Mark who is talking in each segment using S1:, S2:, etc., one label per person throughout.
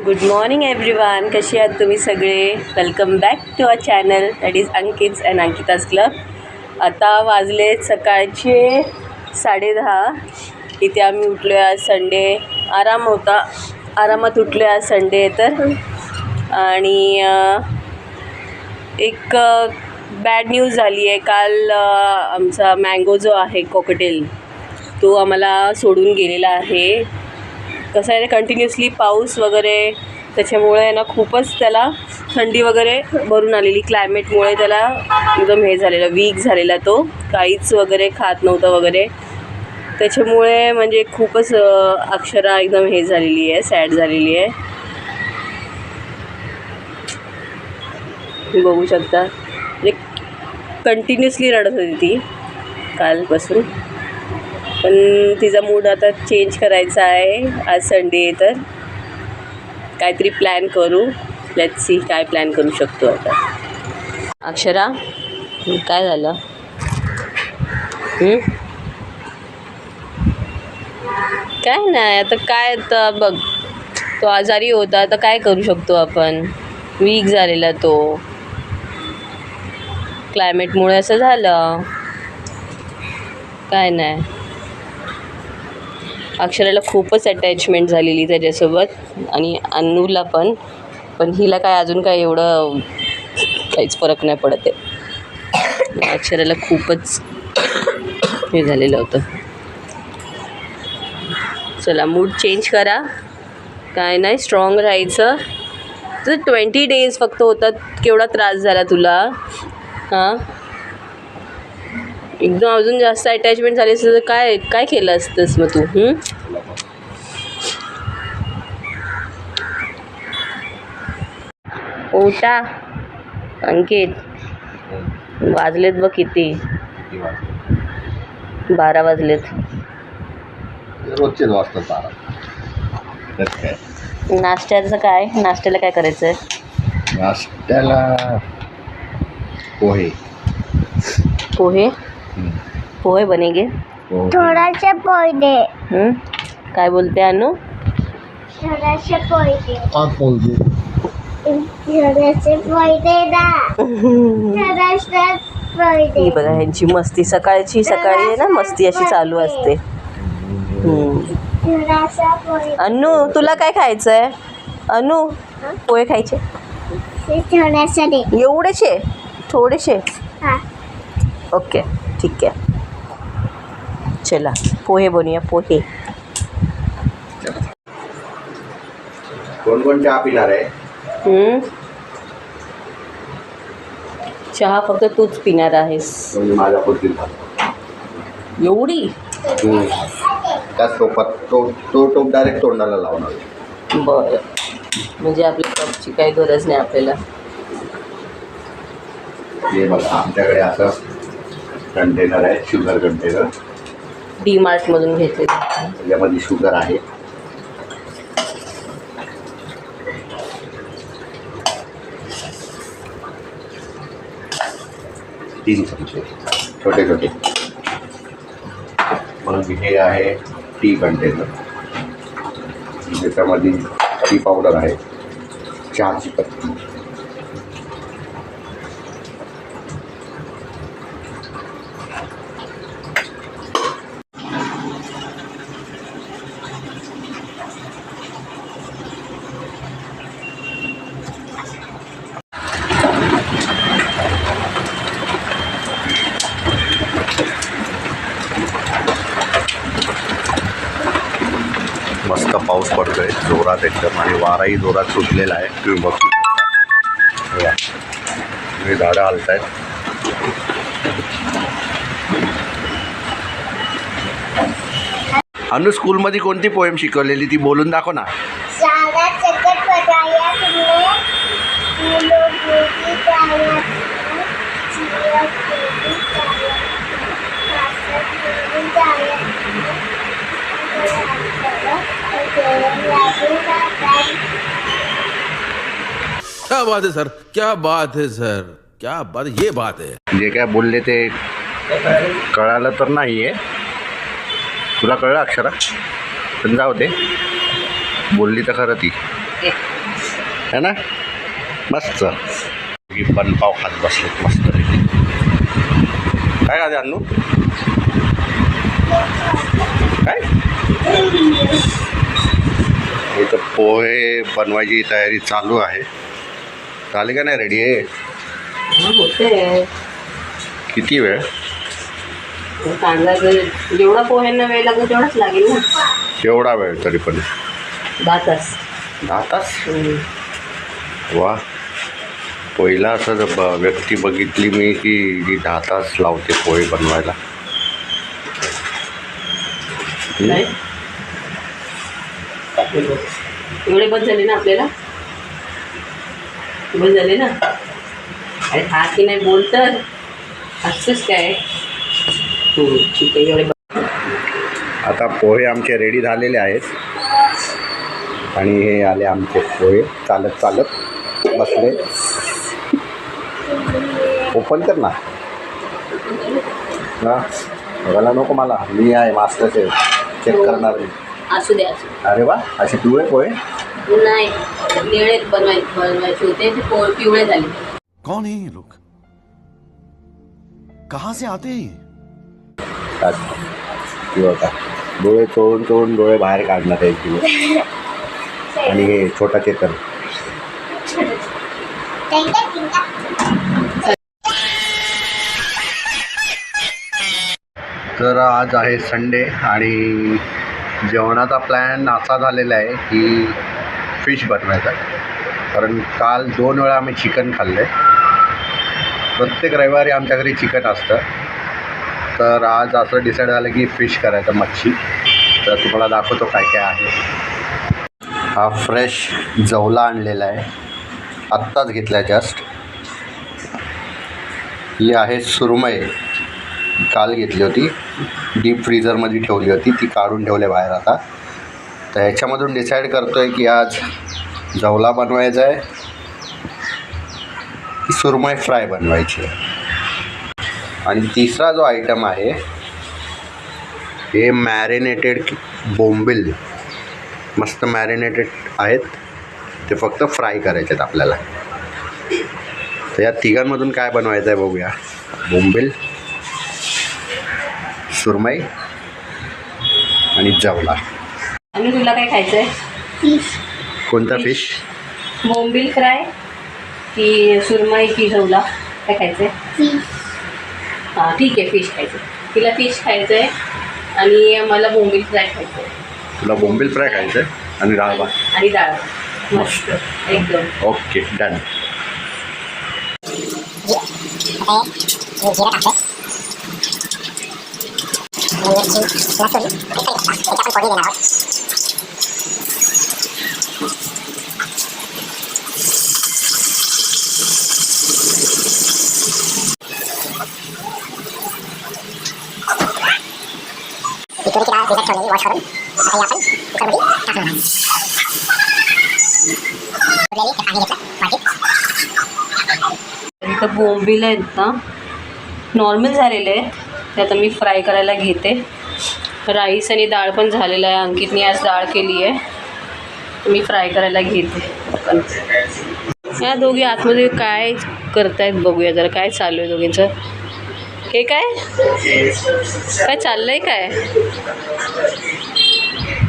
S1: Good morning everyone, कशी आहात तुम्ही सगळे. Welcome back to our channel that is Ankit's and Ankita's club. आता वाजलेत सकाळचे 10:30. इथे आम्ही उठलो आहे. आज संडे, आराम होता, आरामात उठलो आहे. आज संडे तर. आणि एक बॅड न्यूज झाली आहे. काल आमचा मँगो जो आहे कॉकटेल, तो आम्हाला सोडून गेलेला आहे. कसं आहे ना, कंटिन्युअसली पाऊस वगैरे, त्याच्यामुळे ना खूपच त्याला थंडी वगैरे भरून आलेली. क्लायमेटमुळे त्याला एकदम हे झालेलं, वीक झालेला. तो काहीच वगैरे खात नव्हता वगैरे. त्याच्यामुळे म्हणजे खूपच अक्षरा एकदम हे झालेली आहे, सॅड झालेली आहे. बघू शकता, म्हणजे कंटिन्युअसली रडत होती ती कालपासून. पण तिचा मूड आता चेंज करायचा आहे. आज संडे आहे तर काहीतरी प्लॅन करू. लेट्स सी काय प्लॅन करू शकतो आता. अक्षरा, काय झालं? काय नाही, आता काय, आता बघ, तो आजारी होता, आता काय करू शकतो आपण. वीक झालेला तो, क्लायमेटमुळे असं झालं. काय नाही, अक्षराला खूपच अटॅचमेंट झालेली त्याच्यासोबत, आणि अन्नूला पण हिला काय अजून काय एवढं काहीच फरक नाही पडत आहे. अक्षराला खूपच हे झालेलं होतं. चला, मूड चेंज करा. काय नाही, स्ट्रॉंग राहायचं. तर 20 days फक्त होतात. केवढा त्रास झाला तुला. हां, एकदम अजून जास्त अटॅचमेंट झाली असतं तर काय केलं असतंस मग तू. ओटा अंकित, वाजलेत बघ किती. 12 वाजलेत.
S2: रोजचेच वाजतात 12.
S1: नाश्त्याचं काय? नाश्त्याला काय करायचं आहे?
S2: नाश्त्याला पोहे.
S1: पोहे बनेगे.
S3: थोडासे पोहे.
S1: काय बोलते अनु?
S3: थोडासे पोहे.
S2: पोहे.
S3: थोडासे पोहे ना. थोडासे पोहे.
S1: ही बघा ह्यांची मस्ती सकाळी आहे ना, मस्ती अशी चालू असते.
S3: थोडासा पोहे.
S1: अनु, तुला काय खायचं आहे? अनु, पोहे खायचे?
S3: थोडासा दे.
S1: एवढेशे? थोडेसे?
S3: हां.
S1: ओके, ठीक आहे. चला, पोहे बनवूया, पोहे.
S2: कोण चहा पिणार आहे?
S1: चहा फक्त तूच पिणार आहेस.
S2: म्हणजे माझ्या पुरतील
S1: एवढी?
S2: त्याच टोपात तो टोप डायरेक्ट तोंडाला लावणार.
S1: बरं, म्हणजे आपल्या कपची काही गरज नाही आपल्याला.
S2: हे बघा, आमच्याकडे असं कंटेनर आहे, शुगर कंटेनर.
S1: DMartमधून घेतले.
S2: त्याच्यामध्ये शुगर आहे. तीन चमचे छोटे छोटे. मग हे आहे टी कंटेनर. त्याच्यामध्ये टी पावडर आहे, चहाची पत्ती. मस्त पाऊस पडतोय जोरात एकदम, आणि वाराही जोरात सुटलेला आहे. तुम्ही बघू शकता, हे झाडं हलत आहेत. अनु, स्कूलमध्ये कोणती पोएम शिकवलेली ती बोलून दाखव ना.
S3: सारा चक्कर पकाया तुमने, फूलों की काया तुमने, चिड़िया की काया, कासर की काया तुमने,
S4: क्या बात है सर, क्या बात है सर, क्या बात, ये बात है.
S2: जे काय बोलले ते कळालं तर नाही आहे. तुला कळलं अक्षरा? पण जाऊ दे, बोलली तर खरं ती. है ना मस्त ही बनपाव खात बसलेत मस्त काय खाते अन्नू काय इथं पोहे बनवायची तयारी चालू आहे झाली का नाही रेडी आहे
S1: होते
S2: किती वेळ
S1: कांदा जेवढा पोह्यांना वेळ लागेल तेवढाच लागेल ना
S2: केवढा वेळ तरी पण
S1: 10 तास
S2: 10 तास वा पहिला असं व्यक्ती बघितली मी की जी 10 तास लावते पोहे बनवायला
S1: नाही एवढे बस झाले ना आपल्याला बस झाले ना अरे हा की नाही बोल तर असंच काय ठीक आहे एवढे
S2: आता पोहे आमचे रेडी झालेले आहेत आणि हे आले आमचे पोहे चालत चालत बसले ओपन कर ना बघायला नको मला मी आहे मास्टर चेक करणार मी
S1: असू द्या
S2: अरे वा असे पिवळे पोहे
S1: नाही निळे बनवायचे होते ते पिवळे झाले
S4: कौन है ये लोग कहाँ से आते हैं
S2: होता डोळे चोळून चोळून डोळे बाहेर काढणार एक दिवस आणि हे छोटा चेतन तर आज आहे संडे आणि जेवणाचा प्लॅन असा झालेला आहे की फिश बनवायचा कारण काल 2 वेळा आम्ही चिकन खाल्लं आहे प्रत्येक रविवारी आमच्या घरी चिकन असतं तर आज असं डिसाईड झालं की फिश करायचं मच्छी तर तुम्हाला दाखवतो काय काय आहे हा फ्रेश जवला आणलेला आहे आत्ताच घेतला आहे जस्ट ही आहे सुरमई काल घेतली होती डीप फ्रीझरमध्ये ठेवली होती ती काढून ठेवले बाहेर आता तर ह्याच्यामधून डिसाईड करतो आहे की आज जवला बनवायचा आहे की सुरमई फ्राय बनवायची आहे आणि तिसरा जो आयटम आहे हे मॅरिनेटेड बोंबील मस्त मॅरिनेटेड आहेत ते फक्त फ्राय करायचे आहेत आपल्याला तर या तिघांमधून काय बनवायचं आहे बघूया बोंबील सुरमई आणि जवला
S1: आणि तुला काय खायचं आहे
S2: कोणता फिश
S1: बोंबील फ्राय की सुरमई की जवला काय खायचं आहे हां ठीक आहे फिश खायचं तिला फिश खायचं आहे आणि मला बोंबील फ्राय खायचं आहे
S2: तुला बोंबील फ्राय खायचं आहे आणि डाळ भात
S1: आणि डाळ मस्त एकदम
S2: ओके डन
S1: इथं बोंबील आहेत ना नॉर्मल झालेले आहे ते आता मी फ्राय करायला घेते राईस आणि डाळ पण झालेला आहे अंकितने आज डाळ केली आहे मी फ्राय करायला घेते या दोघी आतमध्ये काय करतायत बघूया जरा काय चालू आहे दोघींचं हे काय काय चाललंय काय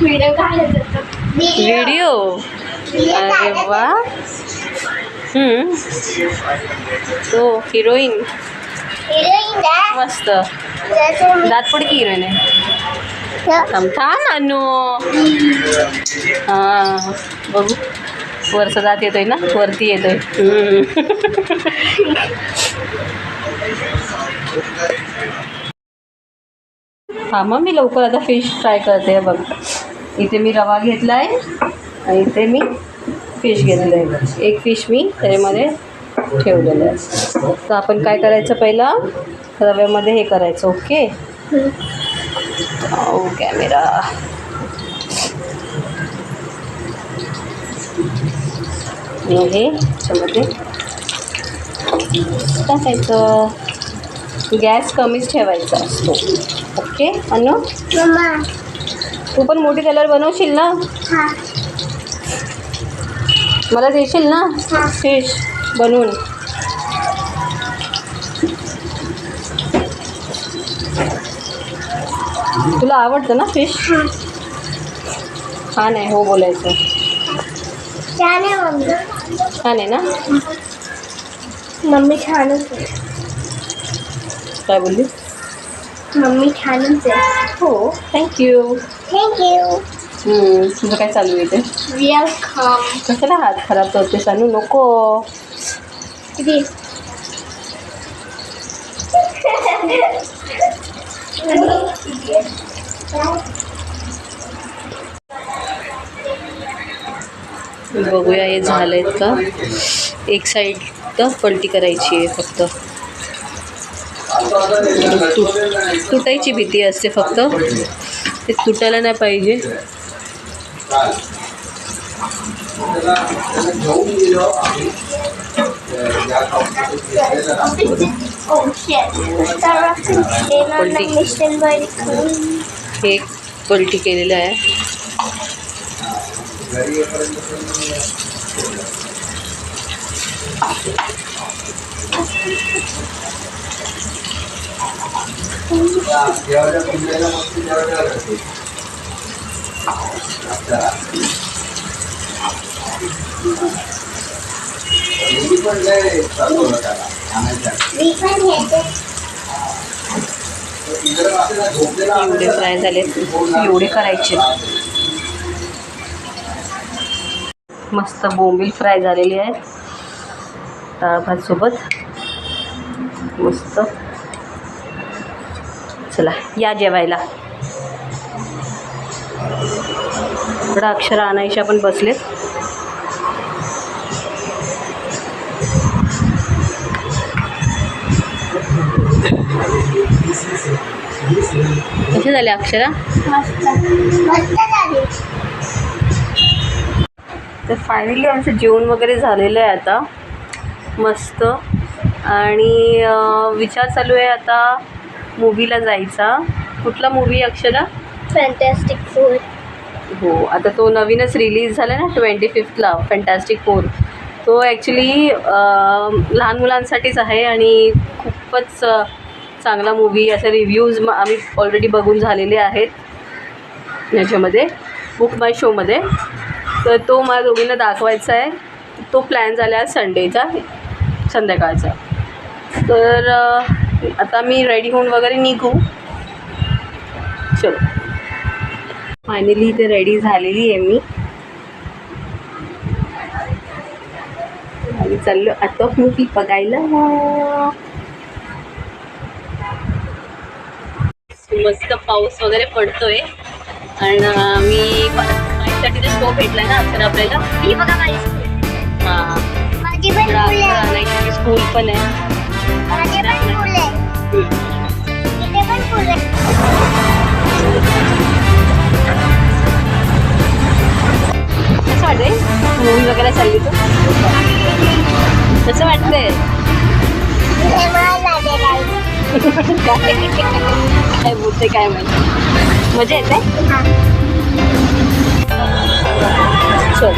S1: व्हिडिओ अरे वा तो हिरोईन मस्त दातपडकी हिरोईन आहे थांब अनु हां बघू वरचा दात येतोय ना वरती येतोय हां मग मी लवकर आता फिश फ्राय करते बघ इथे मी रवा घेतला आहे आणि इथे मी फिश घेतलं आहे एक फिश मी त्याच्यामध्ये ठेवलेलं आहे तर आपण काय करायचं पहिलं रव्यामध्ये हे करायचं ओके कॅमेरा हे त्याच्यामध्ये टाकायचं गॅस कमीच ठेवायचा असतो ओके अनु तू पण मोठी कलर बनवशील ना मला देशील ना फिश बनवून? तुला आवडतं ना फिश? छान आहे हो बोलायचं.
S3: छान आहे मम्मी.
S1: छान आहे ना?
S3: मम्मी छानच आहे.
S1: काय बोलली?
S3: मम्मी छानच आहे.
S1: हो थँक्यू.
S3: थँक्यू.
S1: तुझं काय चालू आहे ते?
S3: वेलकम.
S1: कशाला हात खराब करते सानू? नको.
S3: किती
S1: बघूया हे झालंय का. एक साईड तर पलटी करायची आहे फक्त. तुटायची भीती असते फक्त, ते तुटायला नाही पाहिजे.
S3: Oh shit. Sarah stayed on the mission by the queen.
S1: हे पलटी केलेलं आहे.
S3: We can hit it.
S1: एवढे फ्राय झाले, एवढे करायचे. मस्त बोंबील फ्राय झालेली आहेत डाळ भात सोबत. मस्त. चला या जेवायला. थोडा अक्षरा आणायच्या पण बसलेत. कसे झाले अक्षरा?
S3: मस्त झाली.
S1: तर फायनली आमचं जेवण वगैरे झालेलं आहे आता मस्त. आणि विचार चालू आहे आता मूवीला जायचा. कुठला मूवी अक्षरा?
S3: Fantastic food.
S1: हो आता तो नवीनच रिलीज झाला ना 25ला फॅन्टॅस्टिक 4. तो ॲक्च्युली लहान मुलांसाठीच आहे आणि खूपच चांगला मूवी. असे रिव्ह्यूज आम्ही ऑलरेडी बघून झालेले आहेत याच्यामध्ये बुक माय शोमध्ये. तर तो मला दोघींना दाखवायचा आहे. तो प्लॅन झाला आहे संडेचा संध्याकाळचा. तर आता मी रेडी होऊन वगैरे निघू. चलो फायनली इथे रेडी झालेली आहे मी आणि चाललो आता मूवी बघायला. मस्त पाऊस वगैरे पडतोय आणि मी माझ्यासाठी जो शो भेटला ना अक्षर आपल्याला.
S3: ही बघा माझी
S1: हां
S3: माझी पण फुल आहे.
S1: स्कूल पण आहे.
S3: माझी पण फुल आहे. इथे पण फुल आहे.
S1: कसं वाटतंय मूवी वगैरे चालली तू? कसं वाटतंय?
S3: हे मला लागेल आहे.
S1: काय बोलते काय माहिती. मजा येते. चल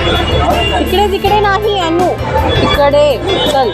S1: तिकडे तिकडे नाही अनु, तिकडे चल.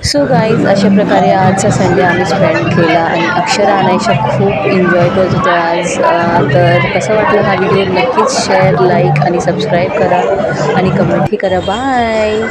S1: सो गाईज अशा प्रकारे आजचा संडे आम्ही स्पेंड केला आणि अक्षरा आणायच्या खूप एन्जॉय करत होतो आज. तर कसं वाटलं हा व्हिडिओ नक्कीच शेअर लाईक आणि सबस्क्राईब करा आणि कमेंटही करा. बाय.